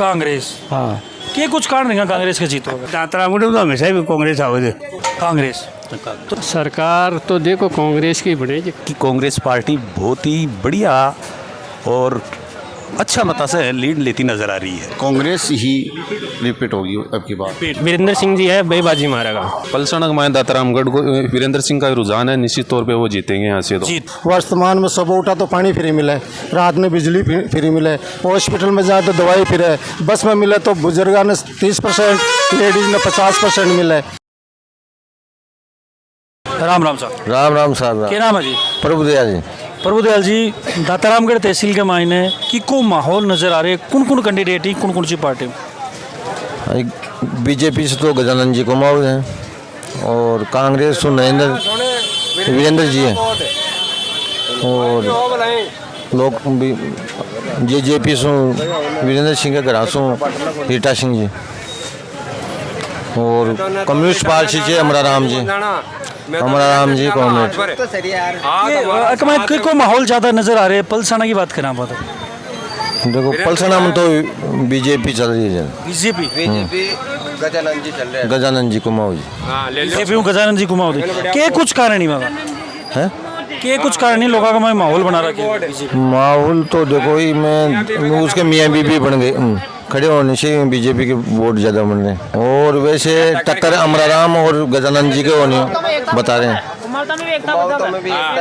कांग्रेस हाँ के कुछ कारण रहेगा कांग्रेस के जीतो दातरामगढ़ में तो हमेशा ही कांग्रेस आवे कांग्रेस तो सरकार तो देखो कांग्रेस की बनेगी कि कांग्रेस पार्टी बहुत ही बढ़िया और अच्छा मता से लीड लेती नजर आ रही है। कांग्रेस ही रिपीट होगी अब की बात। वीरेंद्र सिंह जी है बेबाजी मारेगा। पलसाना कमाए दातारामगढ़ को वीरेंद्र सिंह का रुझान है, निश्चित तौर पे वो जीतेंगे यहाँ से। तो जीत वर्तमान में सुबह उठा तो पानी फ्री मिले, रात में बिजली फ्री मिले, हॉस्पिटल में जाए तो दवाई फ्री है, बस में मिले तो बुजुर्गा ने 30%, लेडीज ने 50% मिले। राम राम साहब। राम राम साहब। क्या नाम है जी? प्रभुदयाल जी। प्रभुदयाल जी, दातारामगढ़ तहसील के मायने की को माहौल नजर आ रहे, कौन कौन कैंडिडेट ही कौन कौन सी पार्टी? बीजेपी से तो गजानंद जी कुमार हैं और कांग्रेस तो वीरेंद्र जी हैं और लोग भी जेजेपी से वीरेंद्र सिंह के घरा से रीटा सिंह जी और कम्युनिस्ट पार्टी से अमरा राम जी कॉमरेड। को माहौल ज़्यादा नजर आ रहे है? पलसाना की बात करना पता देखो पलसाना में तो बीजेपी चल रही है। बीजेपी गजानंद जी चल रहे हैं। गजानंद जी कुमाऊँ जी। बीजेपी गजानंद जी कुमाऊँ के कुछ कारण ही बाबा है के कुछ कारण ही लोगों का मैं माहौल बना रखा है। माहौल तो देखो ही मैं उसके मियाँ बीबी बन गए, खड़े होने से बीजेपी के वोट ज़्यादा बन रहे हैं और वैसे टक्कर अमराराम और गजानंद जी के होने बता रहे हैं।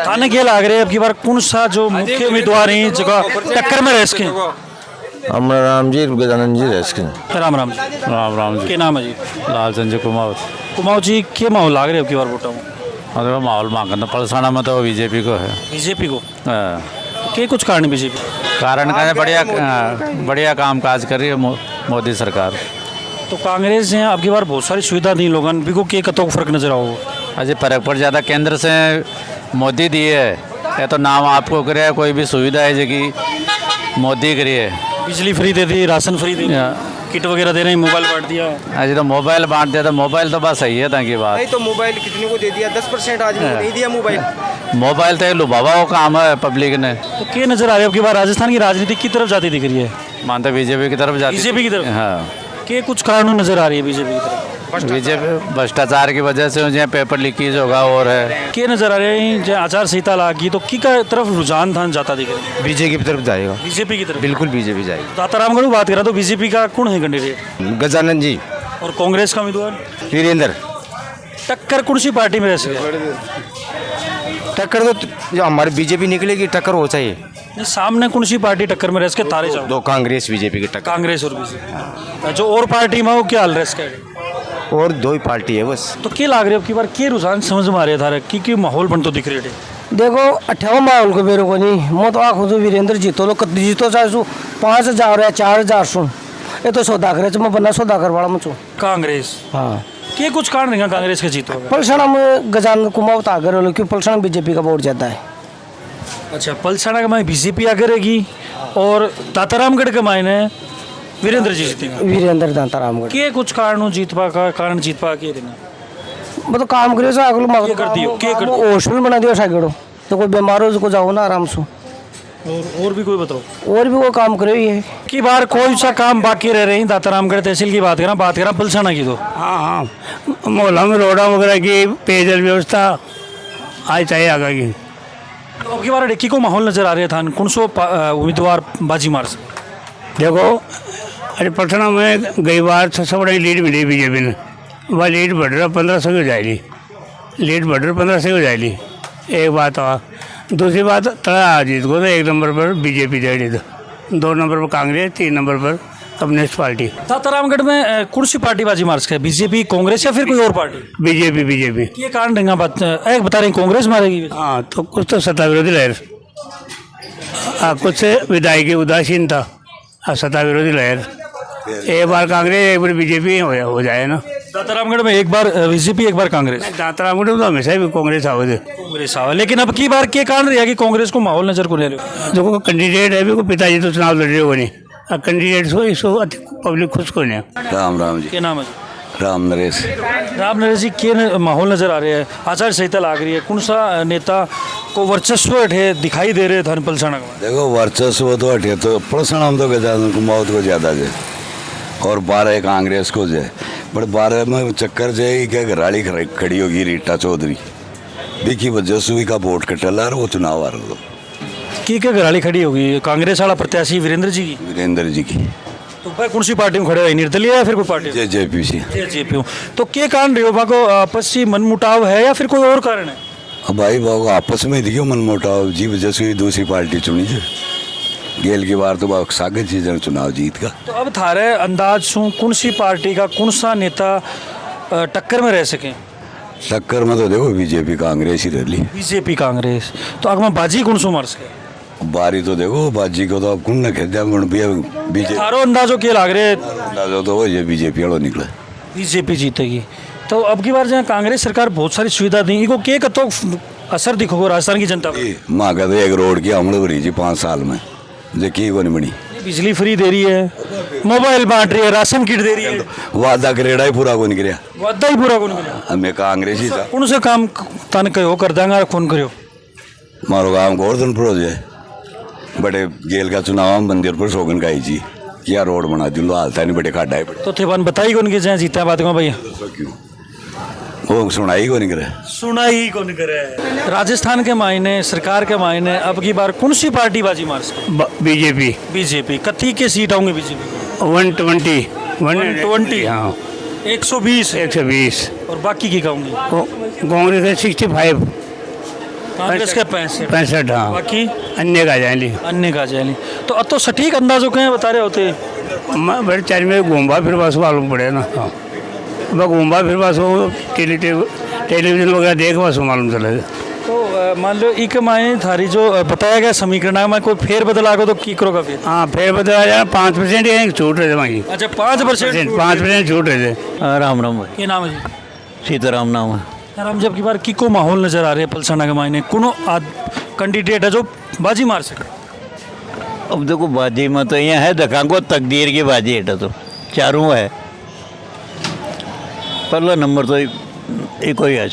थाने क्या लग रहे हैं अब की बार कौन सा जो मुख्य उम्मीदवार हैं जगह टक्कर में रह सके? अमराराम जी गजानंद जी रह सके। राम राम जी। राम राम जी। क्या नाम है जी? लाल चंद कुमार। कुमाऊँ जी के माहौल लग रहे हैं अब की बार वोटा में? अरे माहौल मांगना पलसाना में तो बीजेपी को है। बीजेपी को के कुछ कारण बीजेपी कारण का बढ़िया काम काज कर रही है मोदी सरकार। तो कांग्रेस ने अब की बार बहुत सारी सुविधा दी लोगों भी को के कतों फर्क नजर आओ? अजय फर्क पर ज़्यादा केंद्र से मोदी दिए है, या तो नाम आपको करे कोई भी सुविधा है जो कि मोदी करी है। बिजली फ्री दे दी, राशन फ्री दे दी, किट वगैरह दे रहे हैं, मोबाइल बांट दिया। अजय तो मोबाइल बांट दिया, तो मोबाइल तो बस सही है ताकि बात नहीं तो मोबाइल कितने को दे दिया? 10% आदमी को नहीं दिया मोबाइल। मोबाइल तो लुभावा वो काम है पब्लिक ने। तो क्या नजर आ रहा है अब की बार राजस्थान की राजनीति की तरफ जाती दिख रही है? मानते बीजेपी की तरफ जाती। बीजेपी की तरफ? हाँ। के कुछ कारण नजर आ रही है बीजेपी की तरफ? बीजेपी भ्रष्टाचार की वजह से जो पेपर लीकेज होगा और है। के नजर आ रहे हैं जो आचार संहिता लागी तो की का तरफ रुझान था जाता दिख रहा है? बीजेपी की तरफ जाएगा। बीजेपी की तरफ? बिल्कुल बीजेपी जाएगी। दातारामगढ़ की बात करा तो बीजेपी का कौन है कैंडिडेट? गजानंद जी। और कांग्रेस का उम्मीदवार? वीरेंद्र। टक्कर कौन सी पार्टी में रह सके? टक्कर तो जो हमारी बीजेपी निकलेगी टक्कर हो चाहिए। सामने कौन सी पार्टी टक्कर में रह सके तारे जाओ? दो कांग्रेस बीजेपी की टक्कर। कांग्रेस और बीजेपी जो और पार्टी में हो क्या हाल रह सके? और दो ही पार्टी है बस। तो क्या लाग रहे हो कि बार के रुझान समझ में आ रहे थारे की माहौल बन तो दिख रहे थे? देखो 28 माहौल को मेरे को नहीं, मैं तो आखो वीरेंद्र जीतो लो कद जीतो चाहे सो 5000 या 4000 सुन ये तो सौदा करे मैं बना सौदा करवाड़ा मुझो। कांग्रेस हाँ के कुछ कारण रहेगा कांग्रेस के जीतो? पलसाना में गजानंद कुमाऊँ तो आगे रहो क्योंकि पलसाना बीजेपी का वोट ज़्यादा है। अच्छा पलसाना के मायने बीजेपी आगे रहेगी और दातारामगढ़ के मायने वीरेंद्र जी जीतेंगे? वीरेंद्र दातारामगढ़ के कुछ कारण जीत पा का कारण जीत पा के देना मतलब काम करे सो आगे के कर दियो के कर हॉस्पिटल बना दियो साइकिलो तो कोई बीमार हो उसको जाओ ना आराम से। और भी कोई बताओ? और भी वो काम करे ही है की बार कोई सा काम बाकी रह रहे हैं? दातारामगढ़ तहसील की बात करा पलसाना की तो हाँ मोहल्ला में रोडा वगैरह की पेयजल व्यवस्था आज चाहिए आगे की। तो अब की बार डिक्की को माहौल नजर आ रहे था कौन सो उम्मीदवार बाजी मार सके? देखो अरे पटना में गई बार सबसे बड़ी लीड मिली बीजेपी ने, वह लीड बढ़ रहा 1500 की हो जाएगी, लीड बढ़ रहा 1500 हो जाएगी। एक बात और दूसरी बात तड़ा जीत को तो 1 नंबर पर बीजेपी जाएगी, 2 नंबर पर कांग्रेस, 3 नंबर पर कम्युनिस्ट पार्टी। दातारामगढ़ में कौन सी पार्टी बाजी मार सके? बीजेपी, कांग्रेस या फिर कोई और पार्टी? बीजेपी। ये कारण रहेगा बात एक बता रहे कांग्रेस मारेगी? हाँ तो कुछ तो सत्ता विरोधी लहर, कुछ विधायकी उदासीनता और सत्ता विरोधी लहर। एक बार कांग्रेस एक बार बीजेपी हो जाए ना। दातारामगढ़ में एक बार बीजेपी एक बार कांग्रेस? दातारामगढ़ में तो हमेशा ही कांग्रेस आवे। कांग्रेस आवा लेकिन अब की बार के कारण रहा कि कांग्रेस को माहौल नजर को ले रहे? जो कैंडिडेट है भी को पिताजी तो चुनाव लड़ रहे हो नहीं, कैंडिडेट सो इसको पब्लिक खुश को नहीं। राम जी। क्या नाम है? राम नरेश। राम नरेश जी के माहौल नजर आ रहे हैं, आचार संहिता लाग रही है, कौन सा नेता को वर्चस्व है दिखाई दे रहे थे पलसाना का? देखो वर्चस्व तो हटे तो पलसाना में तो गजानंद कुमाऊँ को ज़्यादा है और 12 कांग्रेस को जो है, पर 12 में चक्कर जो है क्या घराड़ी खड़ी होगी रीटा चौधरी देखी वजह से का वोट कटल और वो चुनाव आ रहा की क्या घराली खड़ी होगी कांग्रेस वाला प्रत्याशी वीरेंद्र जी की। वीरेंद्र जी की तो भाई कौन सी पार्टी में खड़े हुए, निर्दलीय या फिर कोई पार्टी? जेजेपी से। जेजेपी। तो क्या कारण रही हो को आपसी मनमुटाव है या फिर कोई और कारण है? अब भाई बाबू आपस में दिखो मन मोटाव जी वजह से दूसरी पार्टी चुनी है गेल की बार तो सागर चीज चुनाव जीत का। तो अब थारे अंदाज सु कौन सी पार्टी का कौन सा नेता टक्कर में रह सके? टक्कर में तो देखो बीजेपी कांग्रेस ही रही। बीजेपी कांग्रेस। तो अगर मैं बाजी कौन सो मार सके? बारी तो देखो बाजी को तो अब कौन न खेदा बीजेपी। थारो अंदाजो क्या लाग रहे? अंदाजो तो वो ये बीजेपी वालों निकला बीजेपी जीतेगी। तो अब की बार जहाँ कांग्रेस सरकार बहुत सारी सुविधा दी इको के कतो असर दिखोगे राजस्थान की जनता पर? माँ का तो एक रोड की अमल भरी जी 5 साल में जो की को नहीं बनी। बिजली फ्री दे रही है, मोबाइल बांट रही है, राशन किट दे रही है। वादा करेड़ा ही पूरा कौन करिया? वादा ही पूरा कौन करिया? हमें कांग्रेस ही था। कौन से काम तन कहो कर देंगे कौन करो? मारो गाँव गोवर्धन प्रोज है बड़े गेल का चुनाव मंदिर पर शोगन गाई जी क्या रोड बना दी लो हालता नहीं बड़े खाडा है बड़े। तो थे बान बताई कौन के जाए जीता बात को भैया? क्यों वो सुनाई को नहीं करे? सुना ही कौन करे? राजस्थान के मायने सरकार के मायने अब की बार कौन सी पार्टी बाजी मार सके? बीजेपी। बीजेपी। कथी के सीट होंगे बीजेपी? 120 120। हाँ 120 120 और बाकी की कहूँगी? कांग्रेस है 65 कांग्रेस के 65 हाँ बाकी अन्य का जाए अन्य का जाए। तो अब तो सटीक अंदाजों के बता रहे होते? बड़े चार में घूमबा फिर बस मालूम पड़े ना। हाँ वह घूमबा फिर बस वो टेलीविजन वगैरह देख बस मालूम चले। तो मान लो एक मायने थारी जो बताया गया समीकरण में कोई फेर बदल आगे तो की करोगा फिर? हाँ फेर बदल आ जाए 5% ही छूट रहे थे वहीं। अच्छा 5%? 5% छूट रहे थे। राम राम क्या नाम है जी? सीताराम नाम है। राम जब की बार की को माहौल नजर आ रहे हैं पलसाना के मायने कोनो कैंडिडेट है जो बाजी मार सके? अब देखो बाजी में तो यहाँ है दखा को तकदीर की बाजी है तो चारों है। पहला नंबर तो एक ही है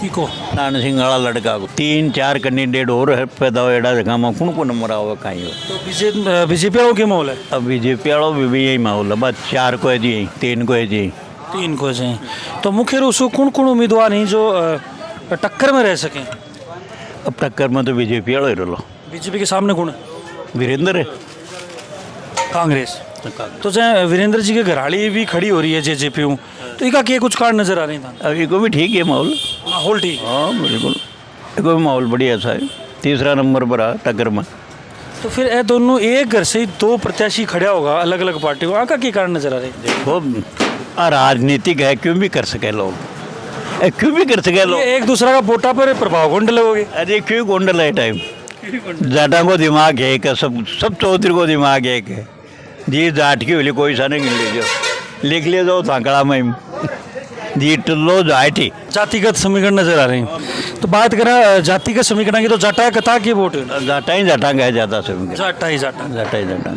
की को नान सिंह वाला लड़का को 3-4 कैंडिडेट और है पैदा हो एडा जगह में कौन को नंबर आओगे कहीं हो। तो बीजेपी वालों के माहौल है? अब बीजेपी वालों भी यही माहौल है बस 4 को है जी 3 को है जी 3 को जी। तो मुख्य रूप से कौन कौन उम्मीदवार हैं जो टक्कर में रह सकें? अब टक्कर में तो बीजेपी वालों ही रहो। बीजेपी के सामने कौन है? वीरेंद्र है कांग्रेस। तो चाहे वीरेंद्र जी के घराड़ी भी खड़ी हो रही है जेजेपी हूँ तो इका क्या कुछ कारण नजर आ रहे हैं? अभी को भी ठीक है माहौल। माहौल ठीक? हाँ बिल्कुल को भी माहौल बढ़िया सा है। 3रा नंबर पर आ टक्कर में। तो फिर ये दोनों एक घर से ही 2 प्रत्याशी खड़ा होगा अलग अलग पार्टी को आका के कारण नजर आ रहे हैं? देखो राजनीतिक है क्यों भी कर सके लोग क्यों भी कर सके लोग एक दूसरा का वोटा पर प्रभाव कौन डलोगे? अरे क्यों गोंडल है टाइम जाटा को दिमाग है का सब चौधरी को दिमाग है के जी जाट की बोली कोई सा नहीं गिन लीजिए लिख ले जाओ थाकड़ा में जी टल्लो जाटी जातिगत समीकरण नजर आ रहे हैं। तो बात करें जातिगत समीकरण की तो जाटा कता की वोट है? जाटा ही जाटा गए ज़्यादा से जाटा ही जाटा जाटा ही जाटा।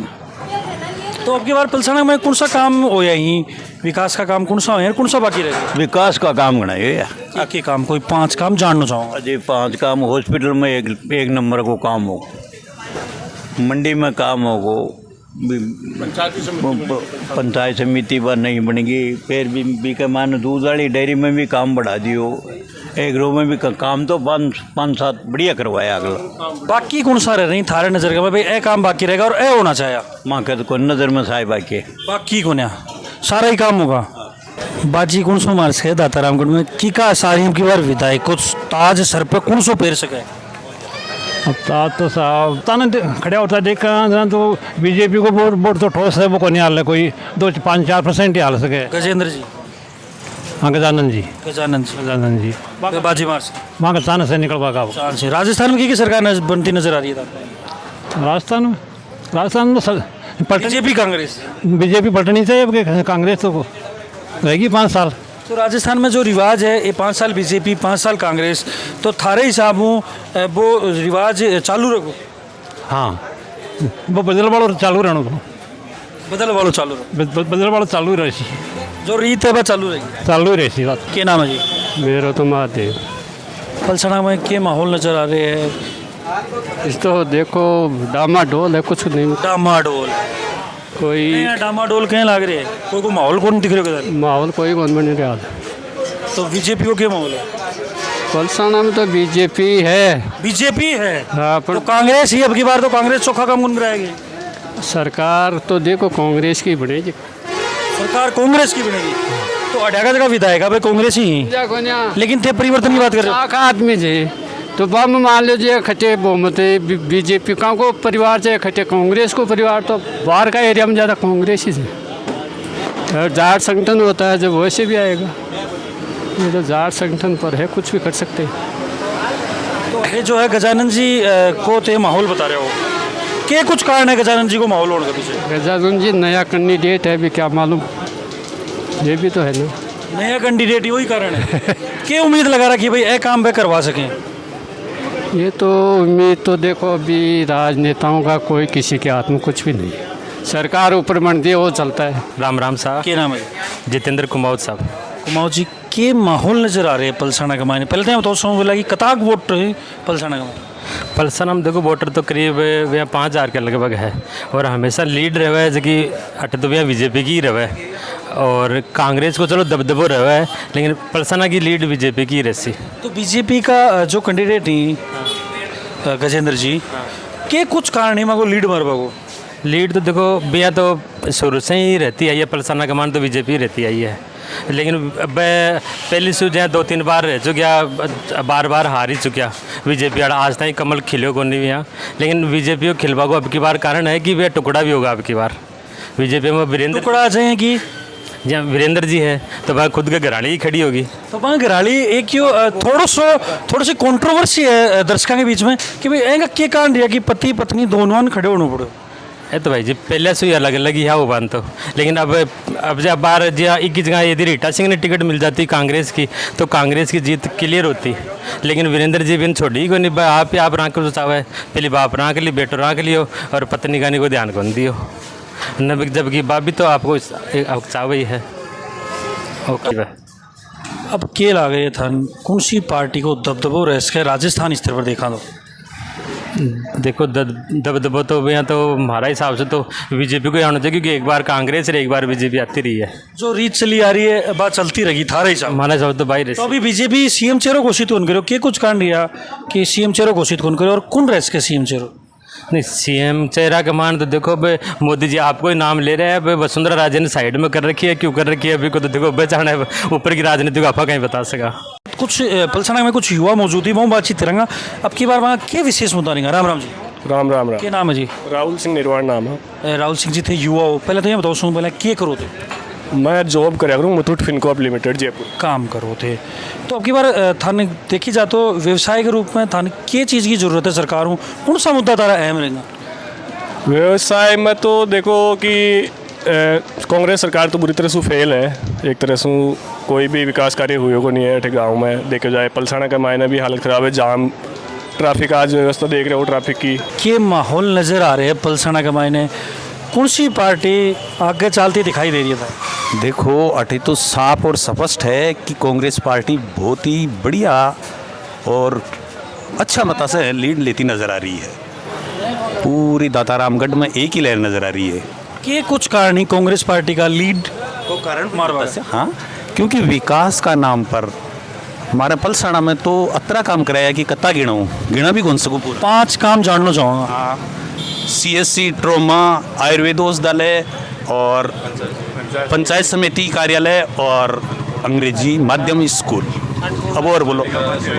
तो अब की बार पलसाना में कौन सा काम हो ही विकास का काम कौन सा हो कौन सा बाकी रहेगा? विकास का काम करना है यार के काम कोई 5 काम जानना चाहूँगा। जी 5 काम हॉस्पिटल में एक नंबर को काम हो मंडी में काम हो पंचायत समिति पर नहीं बनेगी फिर भी के मान दूध वाली डेयरी में भी काम बढ़ा दियो एग्रो में भी काम तो 5-7 बढ़िया करवाया अगला। बाकी कौन सा रह रही थारे नजर का भाई ए काम बाकी रहेगा और ए होना चाहिए? माँ के तो कोई नज़र में साए बाकी है बाकी कौन सारा ही काम होगा। बाजी कौन सो मार सके दातारामगढ़ में की का सारी की बार विधायक को ताज सर पे कौन सो पेर सके? अब तो साहब ताना खड़ा होता देखा तो बीजेपी को वोट तो ठोस है वो को नहीं हाल कोई 2-5-4% ही हाल सके। गजेंद्र जी? हाँ गजानंद जी गजानंद जी बाजी मार सके वहाँ का चांस से निकल पाएगा। राजस्थान में की सरकार बनती नजर आ रही है? राजस्थान में बीजेपी कांग्रेस? बीजेपी पलटनी चाहिए कांग्रेस तो रहेगी 5 साल। तो राजस्थान में जो रिवाज है ये 5 साल बीजेपी 5 साल कांग्रेस तो थारे हिसाब वो रिवाज चालू रखो? हाँ वो बदल वालों चालू रहना बदल वालों चालू रहे जो रीत है वह चालू रहेगी बात। क्या नाम है जी? मेरा तो महादेव। पलसाना में क्या माहौल नजर आ रहे हैं? इस तो देखो डामाडोल है कुछ नहीं। डामाडोल कोई डामाडोल कहीं लाग रहे हैं, कोई को माहौल कौन दिख रहा है? माहौल कोई कौन बन रहा। तो बीजेपी को क्या माहौल है? पलसाना में तो बीजेपी है। बीजेपी है हाँ, तो पर कांग्रेस ही अब की बार तो कांग्रेस चोखा काम कौन कराएगी? सरकार तो देखो कांग्रेस की बनेगी। सरकार कांग्रेस की बनेगी तो अड्यागा जगह विधायक भाई कांग्रेस ही हैं। लेकिन थे परिवर्तन की बात कर रहे हो। आदमी जे तो बम मान लीजिए खटे बहुमत बीजेपी का को परिवार से खटे कांग्रेस को परिवार, तो बाहर का एरिया में ज़्यादा कांग्रेस ही से। और जाट संगठन होता है जब वैसे भी आएगा, ये तो जाट संगठन पर है, कुछ भी कर सकते हैं। तो ये जो है गजानन जी को ते माहौल बता रहे हो, क्या कुछ कारण है गजानन जी को माहौल होने का पीछे? गजानन जी नया कैंडिडेट है, अभी क्या मालूम, ये भी तो है ना। नया कैंडिडेट, वही कारण है। क्या उम्मीद लगा रहा कि भाई ये काम वे करवा सकें? ये तो उम्मीद तो देखो अभी राजनेताओं का कोई किसी के हाथ में कुछ भी नहीं है, सरकार ऊपर बनती है वो चलता है। राम राम साहब। क्या नाम है? जितेंद्र कुमाऊत साहब। कुमाऊं जी के माहौल नजर आ रहे हैं पलसाना के मायने? पहले तो बताओ सौ बोला कि कताक वोट है पलसाना का मायने? पलसाना में देखो वोटर तो करीब 5,000 के लगभग है, और हमेशा लीड रहे जो कि अट तो बीजेपी की ही रहे, और कांग्रेस को चलो दबदबो रहे है, लेकिन पलसाना की लीड बीजेपी की रहती। तो बीजेपी का जो कैंडिडेट ही गजेंद्र जी के कुछ कारण है को लीड मारवा को? लीड तो देखो भैया तो शुरू से ही रहती आई है, पलसाना का मान तो बीजेपी रहती आई है, लेकिन अब पहली से जो 2-3 बार रह चुका, बार बार हार ही चुका बीजेपी। आज तक कमल खिलो को नहीं यहाँ, लेकिन बीजेपी को खिलवा को अब की बार कारण है कि वह टुकड़ा भी होगा अब की बार बीजेपी में। वीरेंद्र टुकड़ा चाहिए कि जहाँ वीरेंद्र जी है तो वह खुद के घराड़ी ही खड़ी होगी, तो वहाँ घराड़ी एक क्यों थोड़ी सी कंट्रोवर्सी है दर्शकों के बीच में कि भाई ऐसा क्या कारण रहा कि पति पत्नी दोनों खड़े होने पड़े? है तो भाई जी पहले से ही अलग अलग ही है वो बात तो, लेकिन अब जब बार जहाँ एक ही जगह यदि रीटा सिंह ने टिकट मिल जाती कांग्रेस की तो कांग्रेस की जीत क्लियर होती, लेकिन वीरेंद्र जी भी छोड़ी को नहीं, आप ही आप राँक चावे पहले बाप राँक ली, बेटो राँक लियो और पत्नी गाने को ध्यान कौन दियो न, जबकि बाप भी तो आपको चावे ही है। ओके भाई, अब के ला गए था कौन सी पार्टी को दबदबो रह सके राजस्थान स्तर पर देखा तो? देखो दबदबो तो यहाँ तो हमारा हिसाब से तो बीजेपी को आना चाहिए, क्योंकि एक बार कांग्रेस और एक बार बीजेपी आती रही है, जो रीत चली आ रही है बात चलती रहेगी थारा हिसाब। हमारा हिसाब तो भाई तो अभी बीजेपी सीएम चेहरा घोषित कौन करो, के कुछ कारण रहा कि सीएम चेहरा घोषित कौन करे और कौन रह सके सीएम चेहरा? नहीं, सीएम चेहरा का मान तो देखो भाई मोदी जी आपको ही नाम ले रहे हैं, भाई वसुंधरा राजे ने साइड में कर रखी है, क्यों कर रखी है अभी को तो देखो बेचाना है, ऊपर की राजनीति को आपका कहीं बता सका। कुछ पलसाना में कुछ युवा मौजूद ही, वो बातचीत करेंगे अब की बार वहाँ क्या विशेष मुद्दा नहीं? राम राम जी। राम राम राम। क्या नाम है जी? राहुल सिंह निर्वाण नाम है। राहुल सिंह जी थे युवा हो, पहले तो ये बताओ सुन पहले क्या करो थे? मैं जॉब कराया करूँ मुथूट फिनकॉर्प लिमिटेड जयपुर। काम करो थे तो अब की बार थाने देखी जा तो व्यवसाय के रूप में थाने क्या चीज़ की ज़रूरत है सरकार को, कौन सा मुद्दा तारा अहम रहेगा? व्यवसाय में तो देखो कि कांग्रेस सरकार तो बुरी तरह से फेल है, एक तरह से कोई भी विकास कार्य हुए को नहीं है गाँव में देखे जाए। पलसाना का मायना भी हालत ख़राब है, जाम ट्रैफिक आज व्यवस्था देख रहे हो ट्रैफिक की। के माहौल नज़र आ रहे हैं पलसाना के मायने, कौन सी पार्टी आगे चलती दिखाई दे रही है? देखो अटे तो साफ और स्पष्ट है कि कांग्रेस पार्टी बहुत ही बढ़िया और अच्छा मता से लीड लेती नज़र आ रही है, पूरी दातारामगढ़ में एक ही लहर नज़र आ रही है। कि कुछ कारण ही कांग्रेस पार्टी का लीड को कारण मारवा से, हाँ, क्योंकि विकास का नाम पर हमारे पलसाना में तो अतरा काम कराया कि कत्ता गिना भी कौन सकूँ पूरा। 5 काम जानना चाहूँगा। हाँ, CSC ट्रोमा आयुर्वेद औषधालय और पंचायत समिति कार्यालय और अंग्रेजी माध्यम स्कूल, अब और बोलो,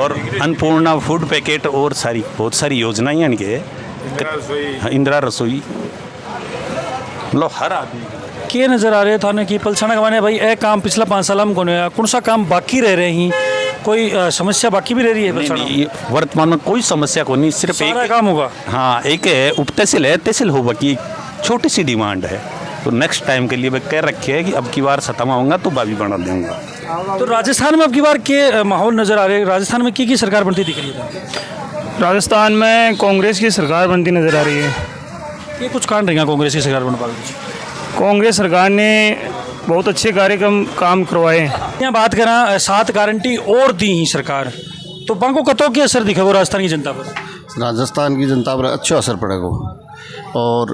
और अन्नपूर्णा फूड पैकेट और सारी बहुत सारी योजनाएं हैं इनके, इंदिरा रसोई, मतलब हर आदमी के नज़र आ रहे थाने की पलसाना कमाने भाई ए काम पिछला 5 साल में कौन सा काम बाकी रह रहे हैं, कोई समस्या बाकी भी रह रही है? नहीं, वर्तमान में कोई समस्या को नहीं, सिर्फ एक काम होगा। हाँ, एक है उप तहसील है, तहसील होगा की छोटी सी डिमांड है, तो नेक्स्ट टाइम के लिए मैं कह रखी है कि अब की बार सत्ता होगा तो बाबी बना दूंगा। तो राजस्थान में अब की बार के माहौल नज़र आ रहे हैं, राजस्थान में की सरकार बनती दिख रही है? राजस्थान में कांग्रेस की सरकार बनती नज़र आ रही है। ये कुछ कारण रहेगा कांग्रेस की सरकार बन पा रही? कांग्रेस सरकार ने बहुत अच्छे कार्यक्रम काम करवाए। यहाँ बात करा 7 गारंटी और दी ही सरकार, तो बांको कतों की असर दिखेगा राजस्थान की जनता पर? राजस्थान की जनता पर अच्छा असर पड़ेगा और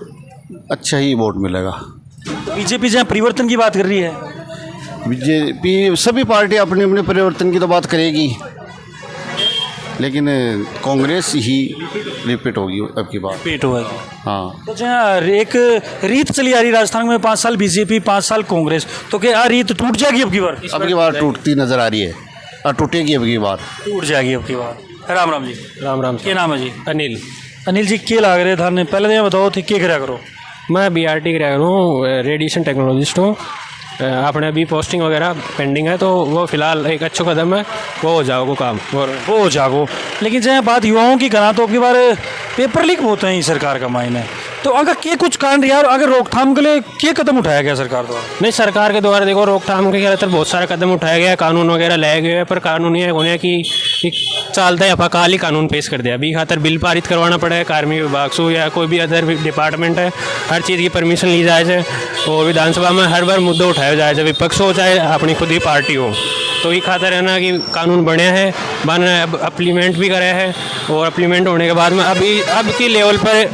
अच्छा ही वोट मिलेगा। बीजेपी जहाँ परिवर्तन की बात कर रही है, बीजेपी सभी पार्टी अपने अपने परिवर्तन की तो बात करेगी, लेकिन कांग्रेस ही रिपीट होगी अब की बार। पेट हुआ है। हाँ, तो जहाँ एक रीत चली आ रही राजस्थान में 5 साल बीजेपी 5 साल कांग्रेस, तो क्या रीत टूट जाएगी अब की बार? अब की बार टूटती नजर आ रही है और टूटेगी अब की बार। टूट जाएगी अब की बार। राम राम जी। राम राम क्या नाम है जी? अनिल अनिल जी, क्या लग रहे थाने पहले तो ये बताओ थे क्या करा करो? मैं BRT कराया हूँ, रेडिएशन टेक्नोलॉजिस्ट हूँ। अपने अभी पोस्टिंग वगैरह पेंडिंग है, तो वो फिलहाल एक अच्छा कदम है, वो हो जाओ काम और वो हो जागो। लेकिन जहाँ बात युवाओं की करा तो अब की बार पेपर लीक होते हैं सरकार का मायने, तो अगर के कुछ कारण यार अगर रोकथाम के लिए क्या कदम उठाया गया सरकार द्वारा? नहीं, सरकार के द्वारा देखो रोकथाम के खिलाफ बहुत सारे कदम उठाया गया है, कानून वगैरह लाए गए हैं, पर कानून ये होने की चलता है काल ही कानून पेश कर दिया। अभी खातर बिल पारित करवाना पड़ेगा कार्मिक विभाग से या कोई भी अदर डिपार्टमेंट है, हर चीज़ की परमिशन ली जाए है, और विधानसभा में हर बार मुद्दे उठाए जाए, चाहे विपक्ष हो चाहे अपनी खुद ही पार्टी हो। तो ये खातर है ना कि कानून बने हैं, बन अब अप्लीमेंट भी करे हैं, और अप्लीमेंट होने के बाद में अभी अब की लेवल पर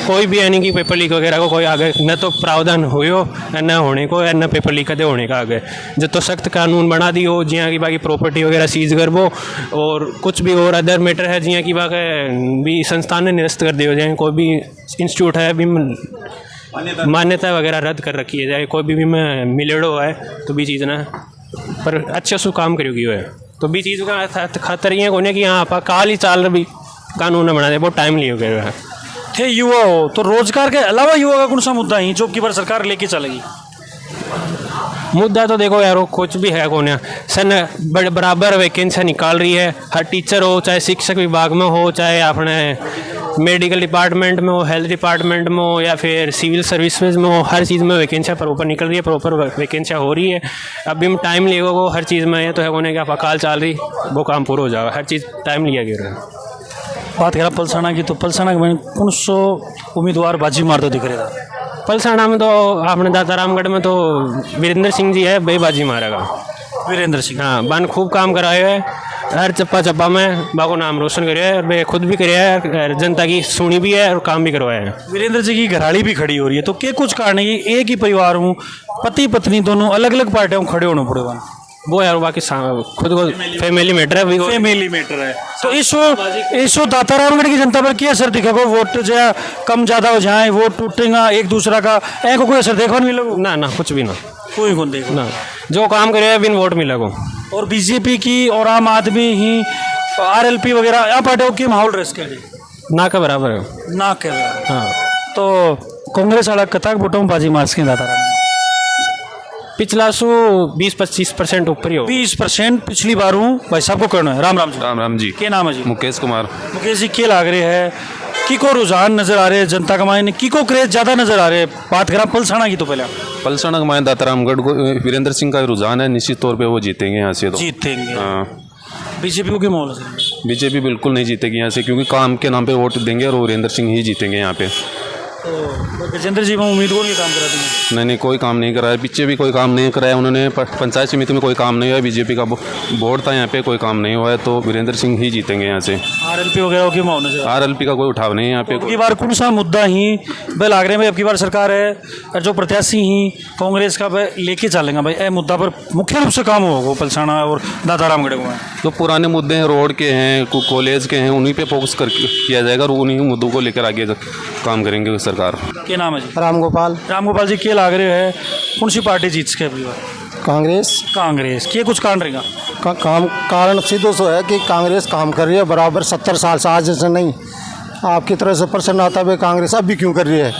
कोई भी यानी कि पेपर लीक वगैरह को कोई आगे न तो प्रावधान हो न होने को, न पेपर लीक कदे होने का आगे जो तो सख्त कानून बना दी हो, जियाँ की बाकी प्रॉपर्टी वगैरह सीज करबो, और कुछ भी और अदर मैटर है जियाँ की बाकी भी संस्थान ने निरस्त कर दिए हो जाए, कोई भी इंस्टीट्यूट है भी मान्यता वगैरह रद्द कर रखी है जाए, कोई भी में मिलेड़ो है तो भी चीज़ ना पर अच्छे से काम करोगी है, तो भी चीज़ का खातर ये होने कि यहाँ आप काल ही चाल भी कानून बना दे, बहुत टाइम लिए गए है। थे युवा हो तो रोजगार के अलावा युवा का कौन सा मुद्दा ही जो की बार सरकार लेके चलेगी? मुद्दा तो देखो यार कुछ भी है कौन सन बराबर वैकेंसी निकाल रही है, हर टीचर हो चाहे शिक्षक विभाग में हो चाहे अपने मेडिकल डिपार्टमेंट में हो, हेल्थ डिपार्टमेंट में हो या फिर सिविल सर्विसेज में हो, हर चीज़ में वैकेंसियाँ प्रॉपर निकल रही है, प्रॉपर वैकेंसियाँ हो रही है। अभी हम टाइम लगेगा वो हर चीज़ में है, तो है होने का अकाल चल रही वो काम पूरा हो जाएगा, हर चीज़ टाइम लिया गया। बात करा पलसाना की, तो पलसाना में कौन सो उम्मीदवार बाजी मारते दिख रहे था? पलसाना में तो आपने दातारामगढ़ में तो वीरेंद्र सिंह जी है, बेबाजी मारेगा वीरेंद्र सिंह। हाँ, बन खूब काम कराए हुए, हर चप्पा में बाको नाम रोशन करे है, और वे खुद भी करे है, जनता की सुनी भी है और काम भी करवाए हैं। वीरेंद्र जी की घराड़ी भी खड़ी हो रही है, तो क्या कुछ कारण है कि एक ही परिवार हूँ, पति पत्नी दोनों अलग अलग पार्टियों में खड़े होने पड़े वन? वो यार बाकी खुद को फैमिली मैटर है, फैमिली मैटर है। तो इस दातारामगढ़ की जनता पर क्या असर दिखेगा? वोट जो कम ज़्यादा हो जाए, वोट टूटेगा एक दूसरा का, ऐको कोई असर देखा नहीं मिलेगा? ना ना कुछ भी ना, कोई कौन देखो ना, जो काम करे बिन वोट मिलेगा। और बीजेपी की और आम आदमी ही RLP वगैरह यहाँ पार्टियों की माहौल रेस के लिए ना के बराबर है, ना के बराबर। हाँ, तो कांग्रेस वाला कताक वोटों में बाजी मार्स के दाताराम पिछला सो 20-25% ऊपर ही हो। 20% पिछली बार हूँ भाई साहब को करना है। राम राम जी। राम राम जी। क्या नाम है जी? मुकेश कुमार। मुकेश जी, क्या लाग रहे हैं की को रुझान नजर आ रहे हैं जनता का मायने, की को क्रेज ज़्यादा नजर आ रहे हैं? बात करा पलसाना की, तो पहले पलसाना का मायने दातारामगढ़ को वीरेंद्र सिंह का रुझान है, निश्चित तौर पे वो जीतेंगे यहाँ से। तो जीतेंगे। हाँ, बीजेपी को क्या माहौल है? बीजेपी बिल्कुल नहीं जीतेगी यहाँ से, क्योंकि काम के नाम पे वोट देंगे और वीरेंद्र सिंह ही जीतेंगे यहाँ पे। तो गजेंद्र जी में उम्मीदवार नहीं काम करा देंगे? नहीं, कोई काम नहीं कराया, पीछे भी कोई काम नहीं कराया उन्होंने, पंचायत समिति में कोई काम नहीं हुआ, बीजेपी का बोर्ड था यहाँ पे, कोई काम नहीं हुआ है, तो वीरेंद्र सिंह ही जीतेंगे यहाँ से। RLP वगैरह की माहौल नजर RLP का कोई उठाव नहीं है यहाँ पे। अब की बार कौन सा मुद्दा ही भाई लाग रहे हैं भाई अब की बार सरकार है और जो प्रत्याशी ही कांग्रेस का भाई लेके चलेंगे भाई, ए मुद्दा पर मुख्य रूप से काम होगा पलसाना और दातारामगढ़ में? तो पुराने मुद्दे हैं, रोड के हैं, कॉलेज के हैं, उन्हीं पे फोकस कर किया जाएगा और उन्हीं मुद्दों को लेकर आगे काम करेंगे सरकार। क्या नाम है जी? राम गोपाल। राम गोपाल जी, क्या लाग रहे हैं कौन सी पार्टी जीत सके अगली बार? कांग्रेस। कांग्रेस के कुछ कारण रहेगा? काम कारण सीधो सो है कि कांग्रेस काम कर रही है बराबर 70 साल से, आज से नहीं। आपकी तरह से प्रश्न आता है कांग्रेस अब भी क्यों कर रही है?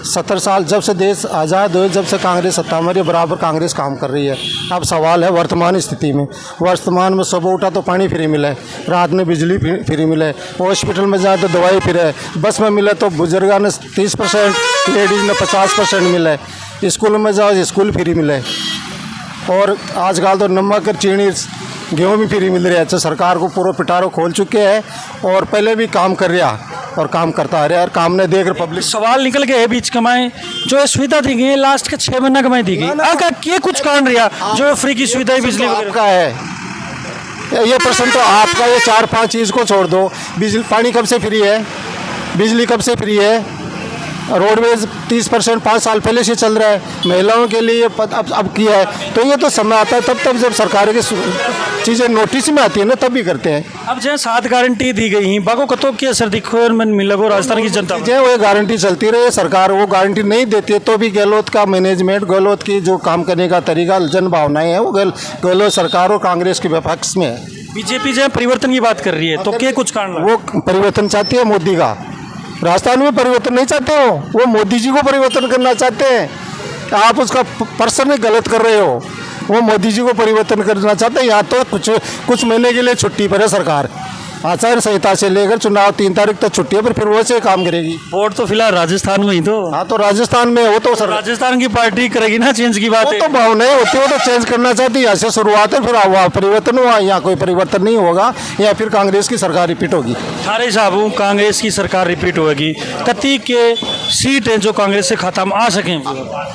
70 साल जब से देश आज़ाद हुए, जब से कांग्रेस सत्ता में बराबर कांग्रेस काम कर रही है। अब सवाल है वर्तमान स्थिति में, वर्तमान में सुबह उठा तो पानी फ्री मिले, रात में बिजली फ्री मिले, हॉस्पिटल में जाए तो दवाई फ्री है, बस में मिले तो बुजुर्गा ने 30%, लेडीज़ ने 50% मिले, स्कूल में जाओ स्कूल फ्री मिले, और आजकल तो नमक चीनी गेहूँ भी फ्री मिल रहा है। तो सरकार को पूरा पिटारो खोल चुके हैं और पहले भी काम कर रहा और काम करता आ रहा है और काम ने देख पब्लिक। सवाल निकल गए बीच कमाए जो सुविधा दी गई लास्ट के 6 महीना कमाई दी गई, आका के कुछ कारण रहा जो फ्री की सुविधा बिजली का है? ये प्रश्न तो आपका, ये 4-5 चीज़ को छोड़ दो। बिजली पानी कब से फ्री है? बिजली कब से फ्री है? रोडवेज 30% 5 साल पहले से चल रहा है, महिलाओं के लिए अब किया है। तो ये तो समय आता है तब जब सरकार की चीज़ें नोटिस में आती है ना तब भी करते हैं। अब जैसे 7 गारंटी दी गई हैं बाको कतो के असर दिखो और मन मिलगो राजस्थान की जनता जो वो गारंटी चलती रहे, सरकार वो गारंटी नहीं देती है तो भी गहलोत का मैनेजमेंट, गहलोत की जो काम करने का तरीका, जन भावनाएं हैं वो गहलोत सरकार और कांग्रेस के विपक्ष में है। बीजेपी जो परिवर्तन की बात कर रही है तो क्या कुछ कारण वो परिवर्तन चाहती है मोदी का, राजस्थान में परिवर्तन नहीं चाहते हो, वो मोदी जी को परिवर्तन करना चाहते हैं। आप उसका पर्सन गलत कर रहे हो, वो मोदी जी को परिवर्तन करना चाहते हैं। यहाँ तो कुछ महीने के लिए छुट्टी पर है सरकार, आचार संहिता से लेकर चुनाव 3 तारीख तक छुट्टी है, पर फिर वो से काम करेगी। वोट तो फिलहाल राजस्थान में ही तो। हाँ तो राजस्थान में वो तो राजस्थान की पार्टी करेगी ना चेंज की बात है। तो भावनाएं होती है, वो तो चेंज करना चाहती है, यहाँ से शुरुआत है, फिर वहाँ परिवर्तन हुआ, यहाँ कोई परिवर्तन नहीं होगा, या फिर कांग्रेस की सरकार रिपीट होगी। थारे साहब कांग्रेस की सरकार रिपीट होगी, कति के सीट हैं जो कांग्रेस से खाता में आ सकें?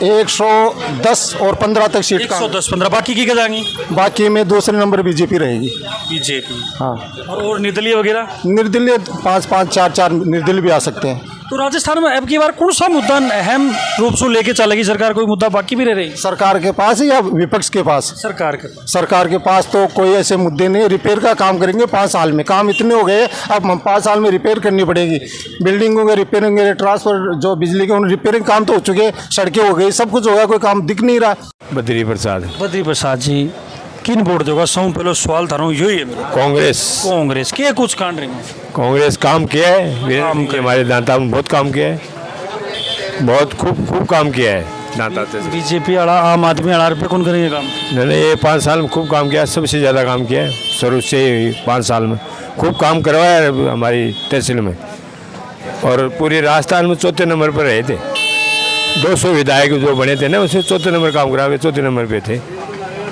110 और 15 तक सीट, 110-15, बाकी की क्या जाएंगी? बाकी में दूसरे नंबर बीजेपी रहेगी। बीजेपी, हाँ। और निर्दलीय वगैरह? निर्दलीय 5-5, 4-4 निर्दलीय भी आ सकते हैं। तो राजस्थान में अब की बार कौन सा मुद्दा अहम रूप से लेके चलेगी सरकार? कोई मुद्दा बाकी भी रह रही सरकार के पास या विपक्ष के पास? सरकार के पास तो कोई ऐसे मुद्दे नहीं। रिपेयर का काम करेंगे 5 साल में, काम इतने हो गए अब 5 साल में रिपेयर करनी पड़ेगी। बिल्डिंगों के रिपेयरिंग, ट्रांसफर जो बिजली के रिपेयरिंग काम तो हो चुके, सड़कें हो गई, सब कुछ हो गया, कोई काम दिख नहीं रहा। बद्री प्रसाद जी किन वोट दोगा? सौ पहले सवाल था यही है मेरा। कांग्रेस के कुछ कांड रही कांग्रेस काम किया है, हमारे दांता में बहुत काम किया है, बहुत खूब काम किया है दांता से। बीजेपी आड़ा, आम आदमी आड़ा पे कौन करेंगे काम? नहीं, ये 5 साल में खूब काम किया, सबसे ज़्यादा काम किया है शुरू से 5 साल में, खूब काम करवाया है हमारी तहसील में, और पूरे राजस्थान में 4थे नंबर पर रहे थे। 200 विधायक जो बने थे ना, उससे 4थे नंबर काम करा, 4थे नंबर पे थे,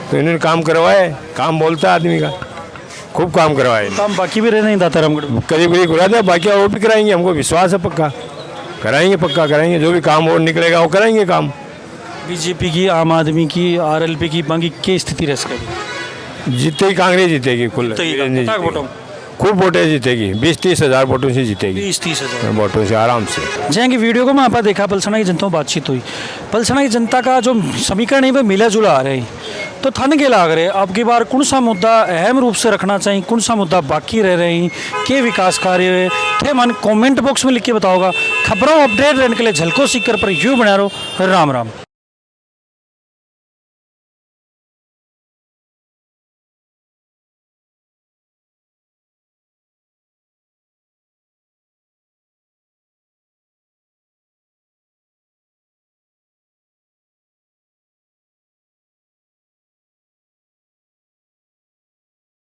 तो इन्होंने काम करवाए। काम बोलता है आदमी का, खूब काम करवाए। काम बाकी भी रहे नहीं दाता रामगढ़ करीब करा दिया, बाकी और भी कराएंगे, हमको विश्वास है, पक्का कराएंगे, जो भी काम और निकलेगा वो कराएंगे काम। बीजेपी की, आम आदमी की, आरएलपी की बाकी क्या स्थिति रह सकेगी? जीतेगी कांग्रेस, जीतेगी खूब वोटें जीतेगी, 20-30 हज़ार वोटों से जीतेगी, 20-30 हज़ार वोटों से आराम से। जैसे वीडियो को मैं आप देखा, पलसाना की जनता में बातचीत हुई, पलसाना की जनता का जो समीकरण है वह मिला जुला आ रहा है, तो थाने के लाग रहे अब की बार कौन सा मुद्दा अहम रूप से रखना चाहिए, कौन सा मुद्दा बाकी रह रहे हैं, के विकास कार्य थे मन कमेंट बॉक्स में लिख के बताओगा। खबरों अपडेट रहने के लिए झलको सीकर पर यूँ बना रहो। राम राम।